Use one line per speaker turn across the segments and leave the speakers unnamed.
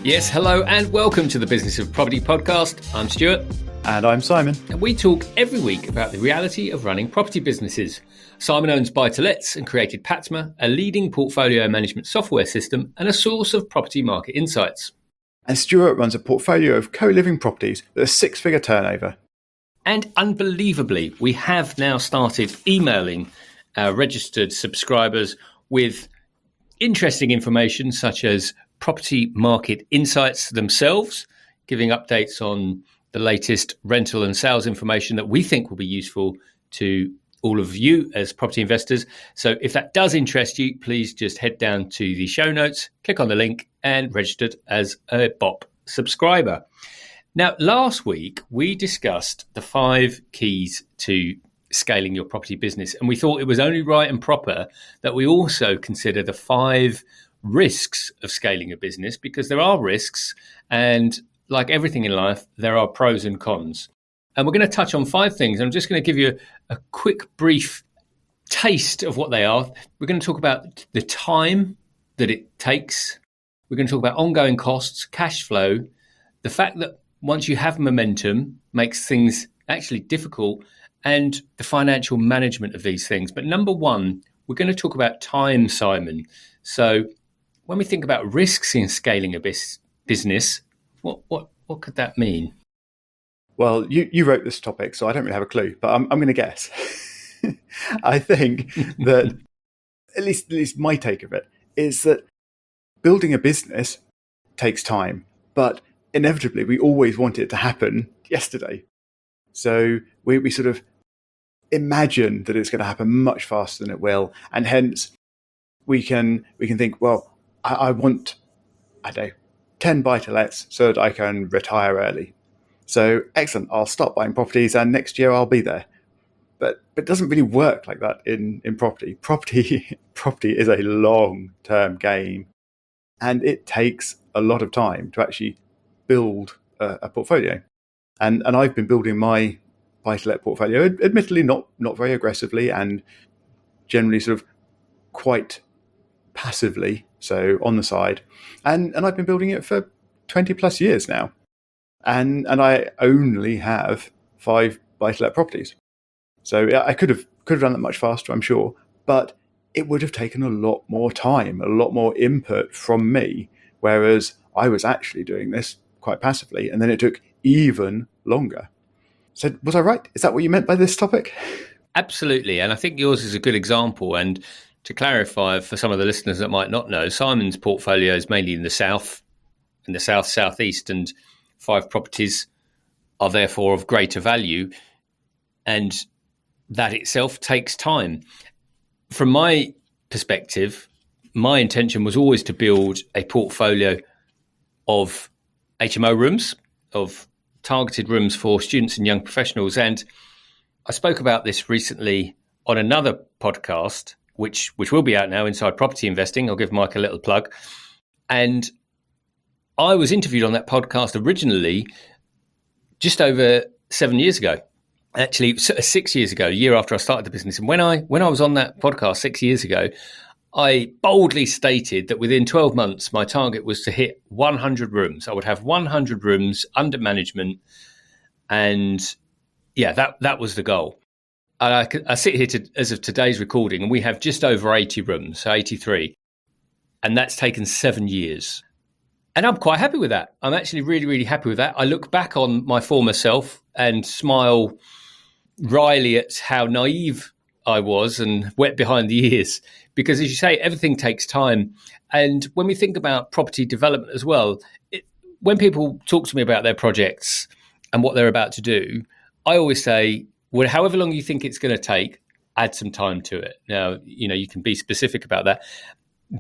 Yes, hello and welcome to the Business of Property podcast. I'm Stuart.
And I'm Simon.
And we talk every week about the reality of running property businesses. Simon owns Buy-to-Lets and created Patsma, a leading portfolio management software system and a source of property market insights.
And Stuart runs a portfolio of co-living properties with a six-figure turnover.
And unbelievably, we have now started emailing our registered subscribers with interesting information such as property market insights themselves, giving updates on the latest rental and sales information that we think will be useful to all of you as property investors. So if that does interest you, please just head down to the show notes, click on the link and register as a BOP subscriber. Now, last week, we discussed the 5 keys to scaling your property business, and we thought it was only right and proper that we also consider the 5 risks of scaling a business, because there are risks, and like everything in life, there are pros and cons. And we're going to touch on 5 things. I'm just going to give you a quick, brief taste of what they are. We're going to talk about the time that it takes. We're going to talk about ongoing costs, cash flow, the fact that once you have momentum makes things actually difficult, and the financial management of these things. But number 1, we're going to talk about time, Simon. So when we think about risks in scaling a business, what could that mean?
Well, you wrote this topic, so I don't really have a clue, but I'm going to guess. I think that at least my take of it is that building a business takes time, but inevitably we always want it to happen yesterday. So we sort of imagine that it's going to happen much faster than it will, and hence we can think, well, I want, 10 buy-to-lets so that I can retire early. So excellent, I'll stop buying properties and next year I'll be there. But it doesn't really work like that in property. Property is a long-term game, and it takes a lot of time to actually build a portfolio. And I've been building my buy-to-let portfolio, admittedly not very aggressively and generally sort of quite passively, so on the side. And I've been building it for 20 plus years now. And I only have 5 buy-to-let properties. So I could have done that much faster, I'm sure, but it would have taken a lot more time, a lot more input from me, whereas I was actually doing this quite passively, and then it took even longer. So was I right? Is that what you meant by this topic?
Absolutely. And I think yours is a good example. And to clarify for some of the listeners that might not know, Simon's portfolio is mainly in the south, southeast, and 5 properties are therefore of greater value. And that itself takes time. From my perspective, my intention was always to build a portfolio of HMO rooms, of targeted rooms for students and young professionals. And I spoke about this recently on another podcast, which will be out now, Inside Property Investing. I'll give Mike a little plug. And I was interviewed on that podcast originally just over 7 years ago. Actually, 6 years ago, a year after I started the business. And when I was on that podcast 6 years ago, I boldly stated that within 12 months, my target was to hit 100 rooms. I would have 100 rooms under management. And yeah, that was the goal. I sit here as of today's recording, and we have just over 80 rooms, so 83. And that's taken 7 years. And I'm quite happy with that. I'm actually really, really happy with that. I look back on my former self and smile wryly at how naive I was and wet behind the ears. Because as you say, everything takes time. And when we think about property development as well, when people talk to me about their projects and what they're about to do, I always say, well, however long you think it's going to take, add some time to it. Now, you can be specific about that,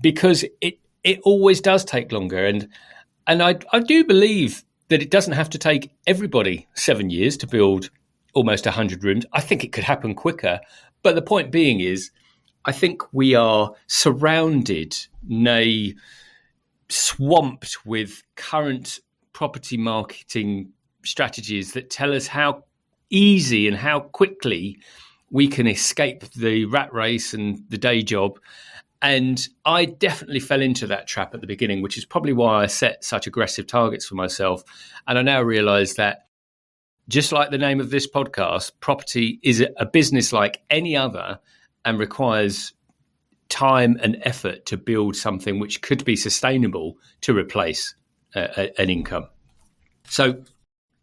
because it always does take longer. And I do believe that it doesn't have to take everybody 7 years to build almost 100 rooms. I think it could happen quicker. But the point being is, I think we are surrounded, nay, swamped with current property marketing strategies that tell us how easy and how quickly we can escape the rat race and the day job And I definitely fell into that trap at the beginning, which is probably why I set such aggressive targets for myself. And I now realize that, just like the name of this podcast, property is a business like any other and requires time and effort to build something which could be sustainable to replace an income. So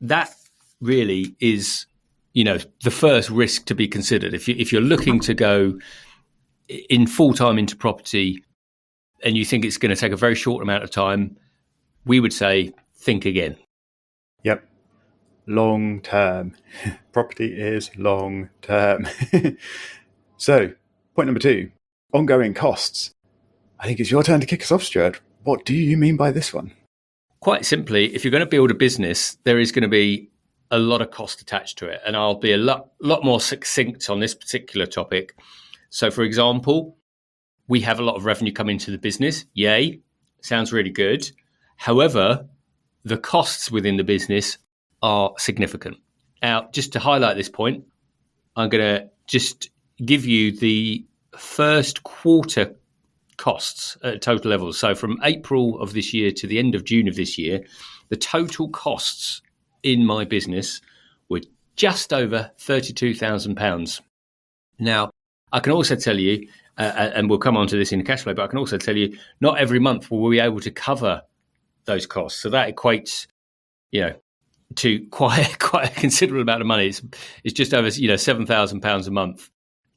that really is, the first risk to be considered. If you're looking to go in full time into property and you think it's going to take a very short amount of time, we would say think again.
Yep. Long term. Property is long term. So, point number 2, ongoing costs. I think it's your turn to kick us off, Stuart. What do you mean by this one?
Quite simply, if you're going to build a business, there is going to be a lot of cost attached to it. And I'll be a lot more succinct on this particular topic. So, for example, we have a lot of revenue coming into the business. Yay. Sounds really good. However, the costs within the business are significant. Now, just to highlight this point, I'm going to just give you the first quarter costs at total levels. So from April of this year to the end of June of this year, the total costs in my business were just over £32,000. Now, I can also tell you, and we'll come on to this in the cash flow, but I can also tell you not every month will we be able to cover those costs. So that equates, to quite a considerable amount of money. It's just over £7,000 a month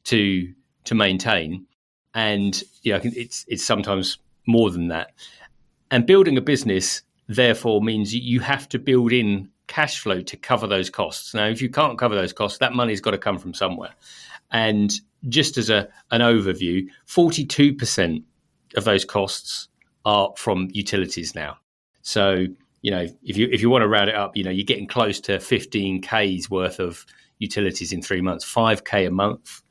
to maintain, and it's sometimes more than that. And building a business therefore means you have to build in cash flow to cover those costs. Now, if you can't cover those costs, that money's got to come from somewhere. And just as an overview, 42% of those costs are from utilities now. So, if you want to round it up, you're getting close to 15K's worth of utilities in 3 months, 5K a month.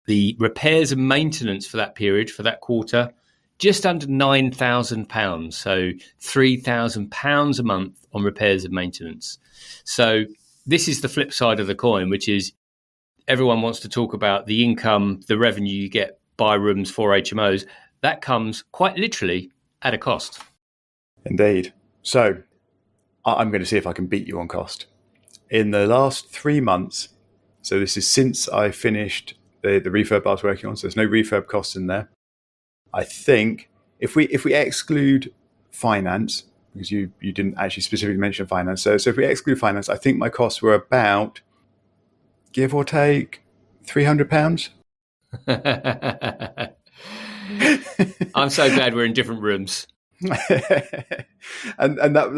The repairs and maintenance for that period, for that quarter, just under £9,000. So £3,000 a month on repairs and maintenance. So this is the flip side of the coin, which is everyone wants to talk about the income, the revenue you get by rooms for HMOs. That comes quite literally at a cost.
Indeed. So I'm going to see if I can beat you on cost. In the last 3 months, so this is since I finished the refurb I was working on, so there's no refurb costs in there. I think if we exclude finance, because you didn't actually specifically mention finance, so if we exclude finance, I think my costs were about, give or take, £300.
I'm so glad we're in different rooms.
and that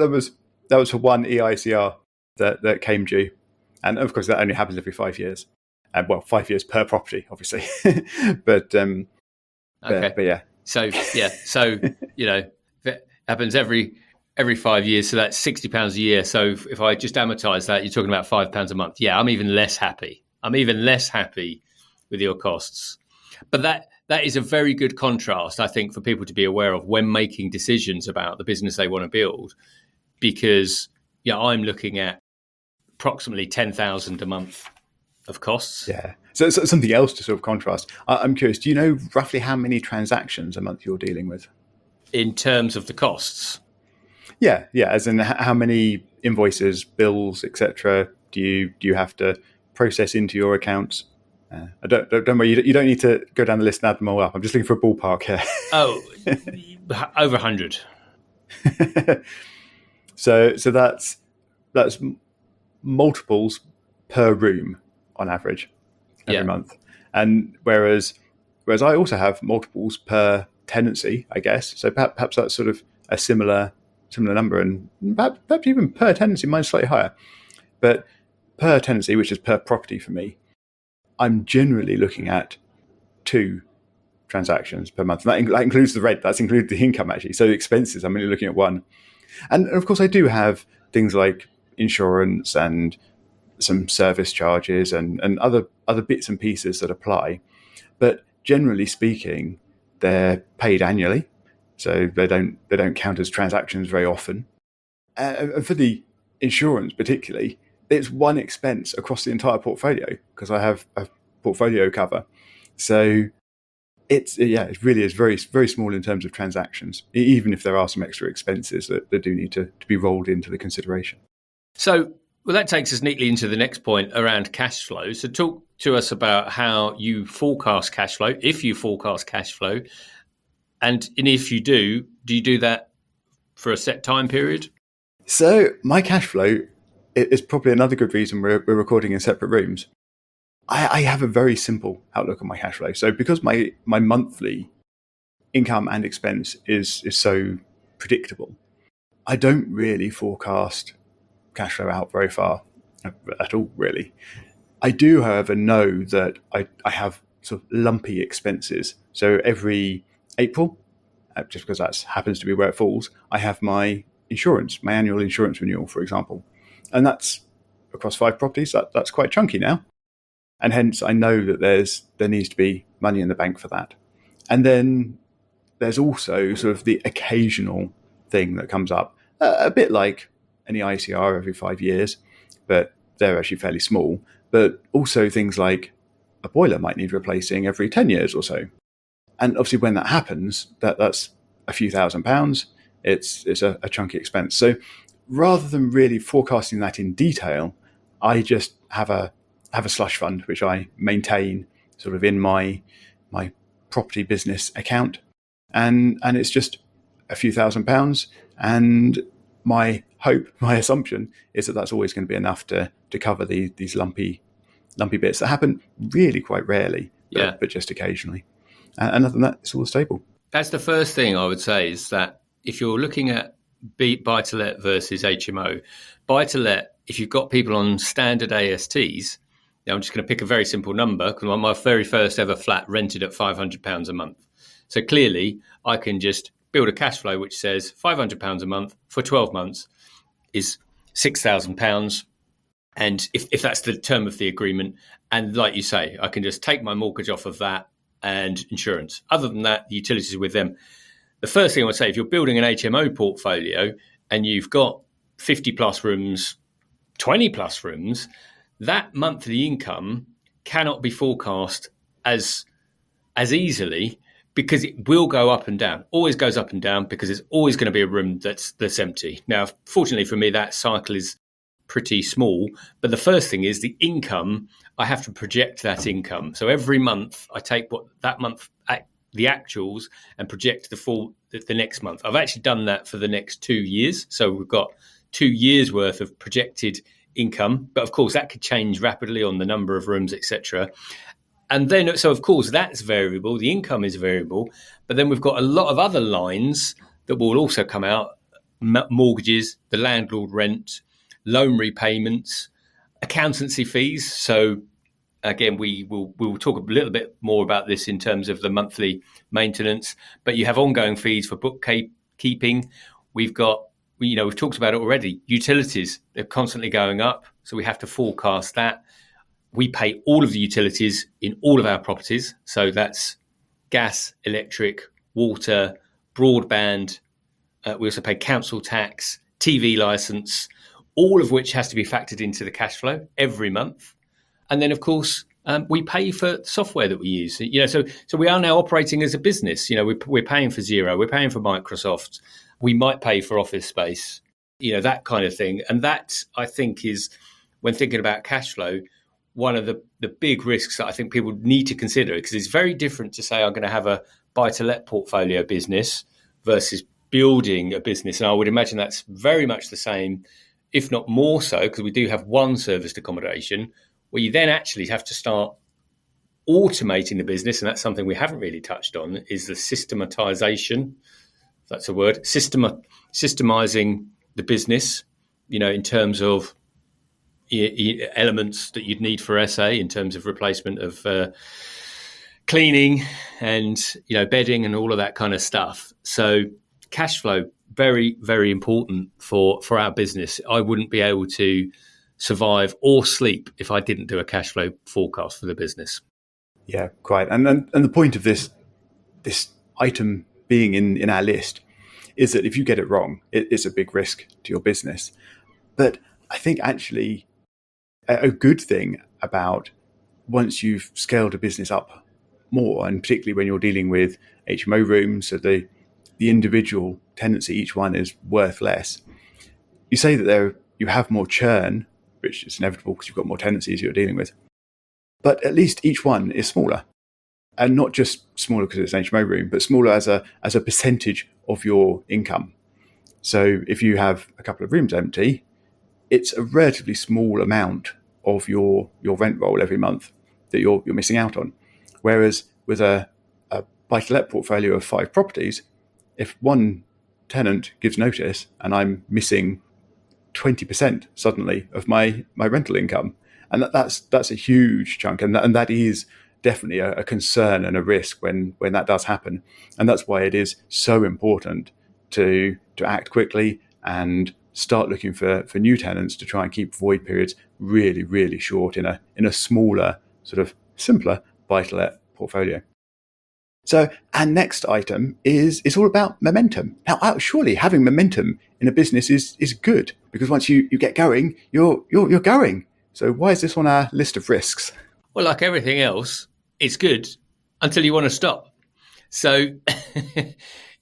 was for one EICR that came due, and of course that only happens every 5 years, and 5 years per property, obviously. but yeah.
So that happens every 5 years. So that's £60 a year. So if I just amortize that, you're talking about £5 a month. Yeah, I'm even less happy. With your costs, but that is a very good contrast, I think, for people to be aware of when making decisions about the business they want to build, because I'm looking at approximately £10,000 a month of costs.
Yeah. So something else to sort of contrast. I'm curious, do you know roughly how many transactions a month you're dealing with?
In terms of the costs?
Yeah, as in how many invoices, bills, etc. do you have to process into your accounts? Don't worry, you don't need to go down the list and add them all up. I'm just looking for a ballpark here.
Oh, over 100.
So that's multiples per room on average every month. And whereas I also have multiples per tenancy, I guess. So perhaps that's sort of a similar number, and perhaps even per tenancy, mine's slightly higher. But per tenancy, which is per property for me, I'm generally looking at 2 transactions per month. And that includes the rent. That's included the income, actually. So the expenses, I'm only looking at 1. And of course, I do have things like insurance and some service charges and other bits and pieces that apply. But generally speaking, they're paid annually. So they don't count as transactions very often. And for the insurance particularly, it's one expense across the entire portfolio because I have a portfolio cover. So it really is very, very small in terms of transactions, even if there are some extra expenses that do need to be rolled into the consideration.
So, well, that takes us neatly into the next point around cash flow. So, talk to us about how you forecast cash flow, if you forecast cash flow, and if you do you do that for a set time period?
So, my cash flow is probably another good reason we're recording in separate rooms. I have a very simple outlook on my cash flow. So, because my monthly income and expense is so predictable, I don't really forecast cash flow out very far at all, really. I do, however, know that I have sort of lumpy expenses. So every April, just because that happens to be where it falls, I have my insurance, my annual insurance renewal, for example. And that's across 5 properties. That's quite chunky now. And hence I know that there needs to be money in the bank for that. And then there's also sort of the occasional thing that comes up, a bit like any ICR every 5 years, but they're actually fairly small. But also things like a boiler might need replacing every 10 years or so. And obviously when that happens, that's a few £1,000s. It's a chunky expense. So rather than really forecasting that in detail, I just have a slush fund which I maintain sort of in my property business account, and it's just a few £1,000s. And my hope, my assumption is that that's always going to be enough to cover these lumpy bits that happen really quite rarely, but just occasionally. And other than that, it's all stable.
That's the first thing I would say, is that if you're looking at buy-to-let versus HMO, buy-to-let, if you've got people on standard ASTs, I'm just going to pick a very simple number, because my very first ever flat rented at £500 a month. So clearly, I can just build a cash flow which says £500 a month for 12 months is £6,000. And if that's the term of the agreement, and like you say, I can just take my mortgage off of that and insurance. Other than that, the utilities are with them. The first thing I would say, if you're building an HMO portfolio and you've got 50 plus rooms, 20 plus rooms, that monthly income cannot be forecast as easily, because it will go up and down. Always goes up and down, because it's always going to be a room that's empty. Now, fortunately for me, that cycle is pretty small. But the first thing is the income. I have to project that income. So every month I take what that month, the actuals, and project the next month. I've actually done that for the next 2 years. So we've got 2 years worth of projected income. But of course, that could change rapidly on the number of rooms, etc. And then, so of course, that's variable. The income is variable. But then we've got a lot of other lines that will also come out: mortgages, the landlord rent, loan repayments, accountancy fees. So again, we will talk a little bit more about this in terms of the monthly maintenance. But you have ongoing fees for bookkeeping. We've talked about it already. Utilities, they're constantly going up, so we have to forecast that. We pay all of the utilities in all of our properties. So that's gas, electric, water, broadband. We also pay council tax, TV license, all of which has to be factored into the cash flow every month. And then, of course, we pay for software that we use. So we are now operating as a business. We're paying for Xero, we're paying for Microsoft, we might pay for office space, that kind of thing. And that, I think, is, when thinking about cash flow, one of the big risks that I think people need to consider, because it's very different to say I'm going to have a buy-to-let portfolio business versus building a business. And I would imagine that's very much the same, if not more so, because we do have one serviced accommodation, where you then actually have to start automating the business. And that's something we haven't really touched on, is the systematization, if that's a word, systemizing the business, in terms of elements that you'd need for SA, in terms of replacement of cleaning and bedding and all of that kind of stuff. So cash flow, very, very important for our business. I wouldn't be able to survive or sleep if I didn't do a cash flow forecast for the business.
Yeah, quite. And the point of this item being in our list is that if you get it wrong, it's a big risk to your business. But I think actually a good thing about, once you've scaled a business up more, and particularly when you're dealing with HMO rooms, so the individual tenancy, each one is worth less. You say that you have more churn, which is inevitable because you've got more tenancies you're dealing with, but at least each one is smaller. And not just smaller because it's an HMO room, but smaller as a percentage of your income. So if you have a couple of rooms empty, it's a relatively small amount of your rent roll every month that you're missing out on. Whereas with a buy-to-let portfolio of 5 properties, if one tenant gives notice and I'm missing 20% suddenly of my rental income, and that's a huge chunk, and that is definitely a concern and a risk when that does happen. And that's why it is so important to act quickly and start looking for new tenants to try and keep void periods really, really short in a smaller, sort of simpler buy-to-let portfolio. So our next item is all about momentum. Now, surely having momentum in a business is good, because once you get going, you're going. So why is this on our list of risks?
Well, like everything else, it's good until you want to stop. So,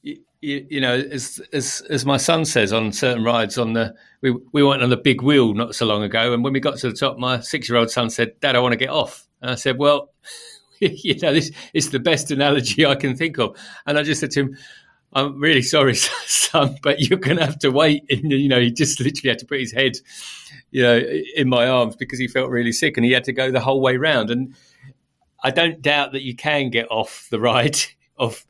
you know, as my son says on certain rides we went on the big wheel not so long ago, and when we got to the top, my 6-year-old son said, "Dad, I want to get off." And I said, "Well, you know, this is the best analogy I can think of." And I just said to him, "I'm really sorry, son, but you're going to have to wait." And, you know, he just literally had to put his head, you know, in my arms because he felt really sick, and he had to go the whole way round. And I don't doubt that you can get off the ride of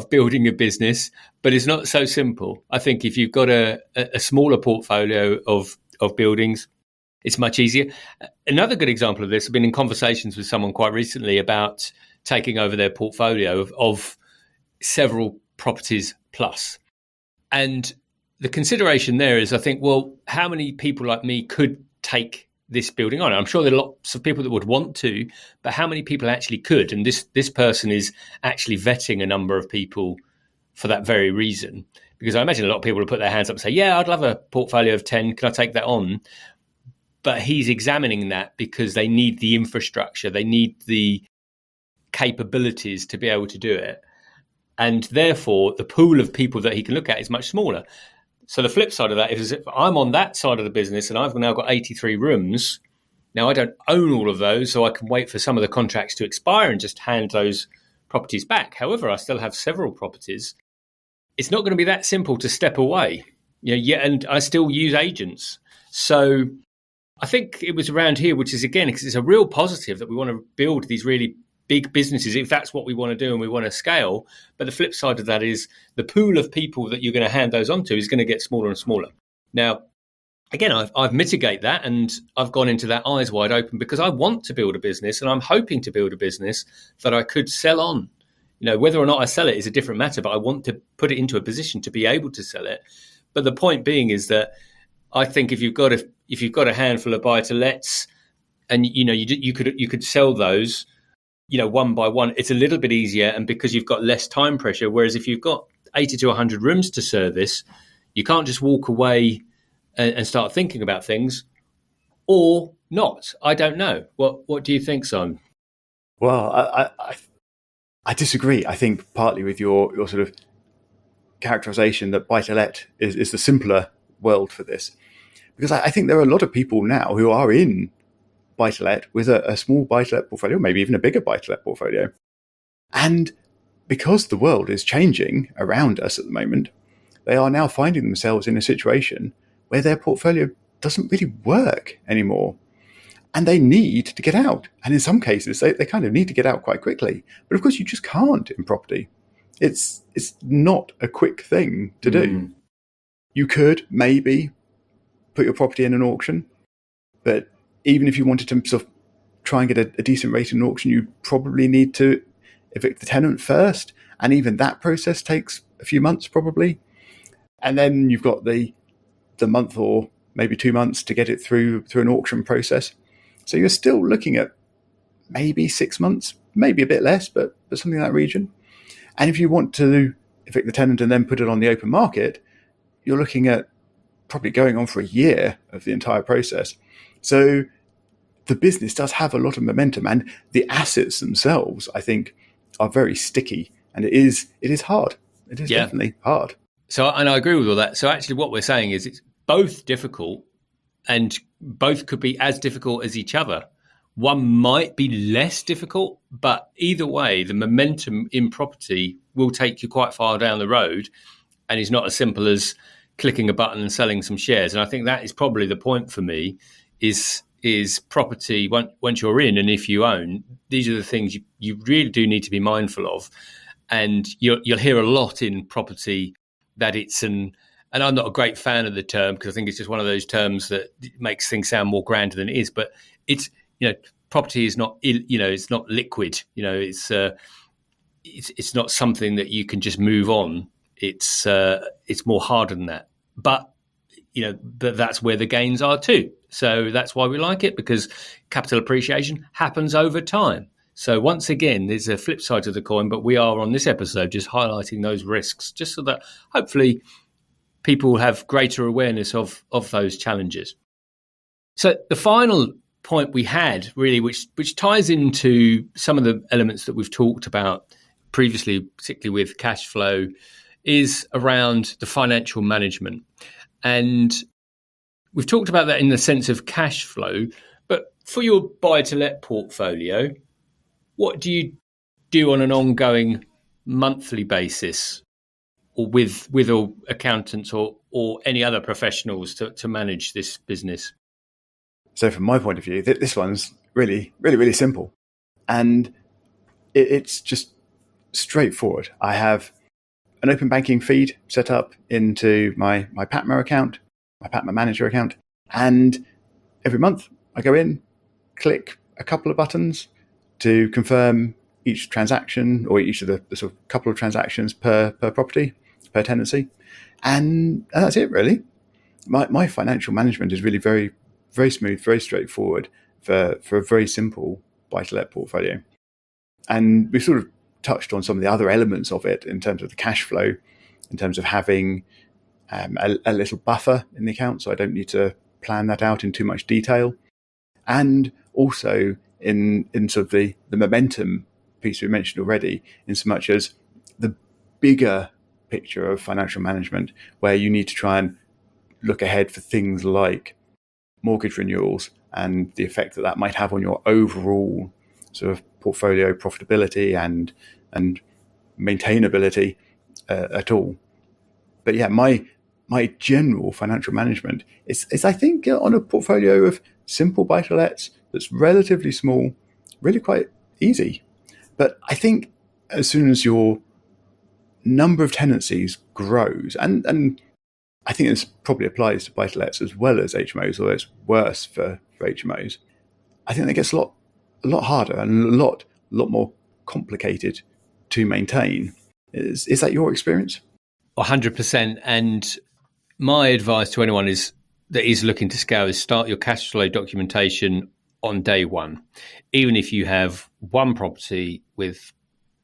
building a business, but it's not so simple. I think if you've got a smaller portfolio of buildings, it's much easier. Another good example of this, I've been in conversations with someone quite recently about taking over their portfolio of several properties plus. And the consideration there is, I think, well, how many people like me could take this building on? I'm sure there are lots of people that would want to, but how many people actually could? And this person is actually vetting a number of people for that very reason. Because I imagine a lot of people will put their hands up and say, yeah, I'd love a portfolio of 10. Can I take that on? But he's examining that because they need the infrastructure. They need the capabilities to be able to do it. And therefore, the pool of people that he can look at is much smaller. So the flip side of that is if I'm on that side of the business and I've now got 83 rooms, now I don't own all of those, so I can wait for some of the contracts to expire and just hand those properties back. However, I still have several properties. It's not going to be that simple to step away. You know, and I still use agents. So I think it was around here, which is, again, because it's a real positive that we want to build these really big businesses if that's what we want to do and we want to scale. But the flip side of that is the pool of people that you're going to hand those on to is going to get smaller and smaller. Now, again, I've mitigated that and I've gone into that eyes wide open because I want to build a business and I'm hoping to build a business that I could sell on. You know, whether or not I sell it is a different matter, but I want to put it into a position to be able to sell it. But the point being is that I think if you've got a handful of buy-to-lets and, you know, you could sell those, you know, one by one, it's a little bit easier, and because you've got less time pressure. Whereas if you've got 80 to 100 rooms to service, you can't just walk away and start thinking about things, or not. I don't know. What do you think, Simon?
Well, I disagree. I think partly with your sort of characterization that buy-to-let is the simpler world for this, because I think there are a lot of people now who are in buy-to-let with a small buy-to-let portfolio, maybe even a bigger buy-to-let portfolio. And because the world is changing around us at the moment, they are now finding themselves in a situation where their portfolio doesn't really work anymore. And they need to get out. And in some cases, they kind of need to get out quite quickly. But of course, you just can't in property. It's not a quick thing to do. You could maybe put your property in an auction, but even if you wanted to sort of try and get a decent rate in an auction, you probably need to evict the tenant first. And even that process takes a few months probably. And then you've got the month or maybe 2 months to get it through an auction process. So you're still looking at maybe 6 months, maybe a bit less, but something in that region. And if you want to evict the tenant and then put it on the open market, you're looking at probably going on for a year of the entire process. So the business does have a lot of momentum, and the assets themselves, I think, are very sticky, and it is hard. It is definitely hard.
So, and I agree with all that. So actually what we're saying is it's both difficult, and both could be as difficult as each other. One might be less difficult, but either way, the momentum in property will take you quite far down the road, and it's not as simple as clicking a button and selling some shares. And I think that is probably the point for me, is property, once you're in and if you own, these are the things you really do need to be mindful of. And you'll hear a lot in property that it's and I'm not a great fan of the term, because I think it's just one of those terms that makes things sound more grander than it is. But it's, property is not, it's not liquid. It's not something that you can just move on. It's more harder than that. But that's where the gains are too. So that's why we like it, because capital appreciation happens over time. So once again, there's a flip side to the coin, but we are on this episode just highlighting those risks, just so that hopefully people have greater awareness of those challenges. So the final point we had, really, which ties into some of the elements that we've talked about previously, particularly with cash flow, is around the financial management. And we've talked about that in the sense of cash flow, but for your buy-to-let portfolio, what do you do on an ongoing monthly basis, or with accountants or any other professionals to manage this business?
So from my point of view, this one's really, really, really simple. And it's just straightforward. I have an open banking feed set up into my Patmo account, my Patmo manager account. And every month I go in, click a couple of buttons to confirm each transaction, or each of the sort of couple of transactions per property, per tenancy. And that's it, really. My financial management is really very, very smooth, very straightforward for a very simple buy-to-let portfolio. And we've sort of touched on some of the other elements of it in terms of the cash flow, in terms of having a little buffer in the account, so I don't need to plan that out in too much detail. And also in sort of the momentum piece we mentioned already, in so much as the bigger picture of financial management, where you need to try and look ahead for things like mortgage renewals and the effect that might have on your overall sort of portfolio profitability and maintainability at all. But yeah, my general financial management is I think on a portfolio of simple buy-to-lets that's relatively small, really quite easy. But I think as soon as your number of tenancies grows, and I think this probably applies to buy-to-lets as well as HMOs, although it's worse for HMOs, I think that gets a lot harder and a lot more complicated to maintain. Is that your experience?
100%. And my advice to anyone that is looking to scale is start your cash flow documentation on day one. Even if you have one property with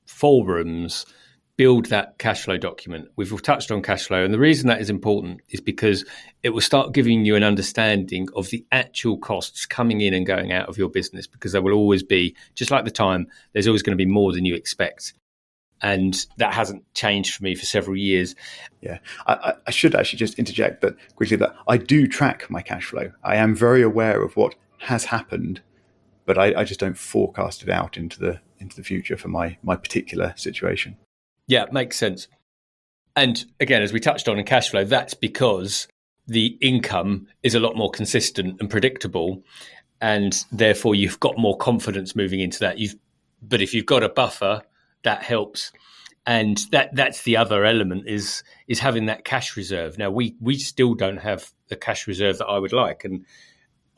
4 rooms, build that cash flow document. We've touched on cash flow, and the reason that is important is because it will start giving you an understanding of the actual costs coming in and going out of your business, because there will always be, just like the time, there's always going to be more than you expect. And that hasn't changed for me for several years.
Yeah, I should actually just interject that quickly, that I do track my cash flow. I am very aware of what has happened, but I just don't forecast it out into the future for my particular situation.
Yeah, makes sense. And again, as we touched on in cash flow, that's because the income is a lot more consistent and predictable, and therefore you've got more confidence moving into that. But if you've got a buffer, that helps. And that's the other element is having that cash reserve. Now, we still don't have the cash reserve that I would like, and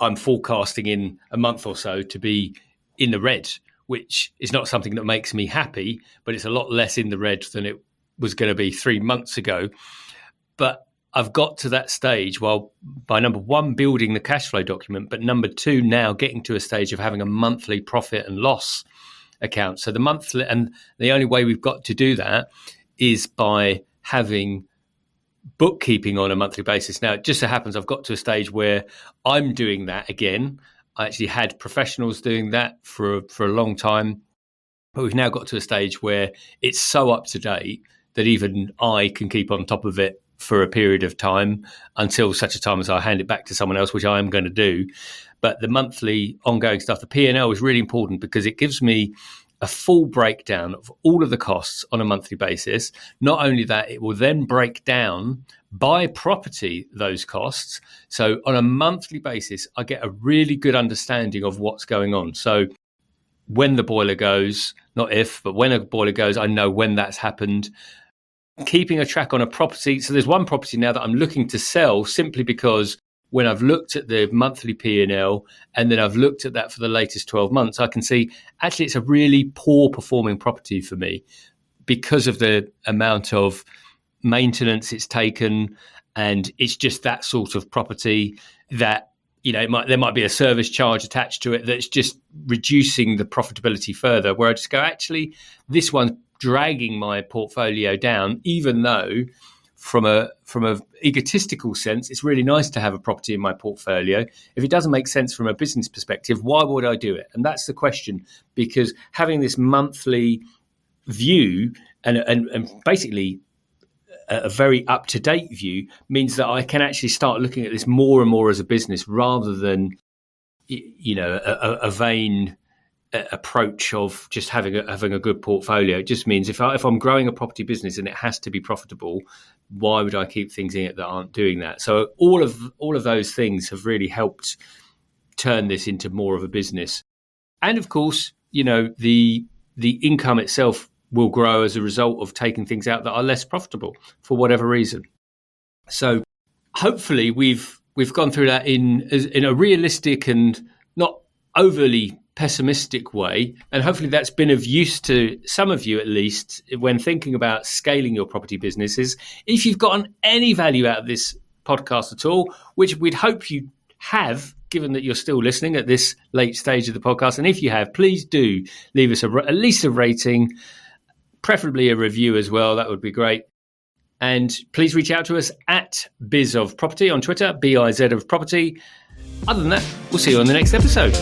I'm forecasting in a month or so to be in the red, which is not something that makes me happy, but it's a lot less in the red than it was going to be 3 months ago. But I've got to that stage, well, by number one, building the cash flow document, but number two, now getting to a stage of having a monthly profit and loss account. So the monthly, and the only way we've got to do that is by having bookkeeping on a monthly basis. Now, it just so happens I've got to a stage where I'm doing that again. I actually had professionals doing that for a long time. But we've now got to a stage where it's so up to date that even I can keep on top of it for a period of time until such a time as I hand it back to someone else, which I am going to do. But the monthly ongoing stuff, the P&L, is really important because it gives me a full breakdown of all of the costs on a monthly basis. Not only that, it will then break down by property those costs. So on a monthly basis, I get a really good understanding of what's going on. So when the boiler goes, not if, but when a boiler goes, I know when that's happened. Keeping a track on a property. So there's one property now that I'm looking to sell simply because when I've looked at the monthly P&L and then I've looked at that for the latest 12 months, I can see actually it's a really poor performing property for me because of the amount of maintenance it's taken. And it's just that sort of property that, there might be a service charge attached to it that's just reducing the profitability further, where I just go, actually, this one's dragging my portfolio down, even though from a egotistical sense, it's really nice to have a property in my portfolio. If it doesn't make sense from a business perspective, why would I do it? And that's the question, because having this monthly view and basically a very up-to-date view means that I can actually start looking at this more and more as a business rather than, a vain approach of just having a good portfolio. It just means if I'm growing a property business and it has to be profitable, why would I keep things in it that aren't doing that? So all of those things have really helped turn this into more of a business. And of course, the income itself will grow as a result of taking things out that are less profitable for whatever reason. So hopefully we've gone through that in a realistic and not overly pessimistic way. And hopefully that's been of use to some of you, at least, when thinking about scaling your property businesses. If you've gotten any value out of this podcast at all, which we'd hope you have, given that you're still listening at this late stage of the podcast. And if you have, please do leave us at least a rating, preferably a review as well. That would be great. And please reach out to us at Biz of Property on Twitter, BIZ of Property. Other than that, we'll see you on the next episode.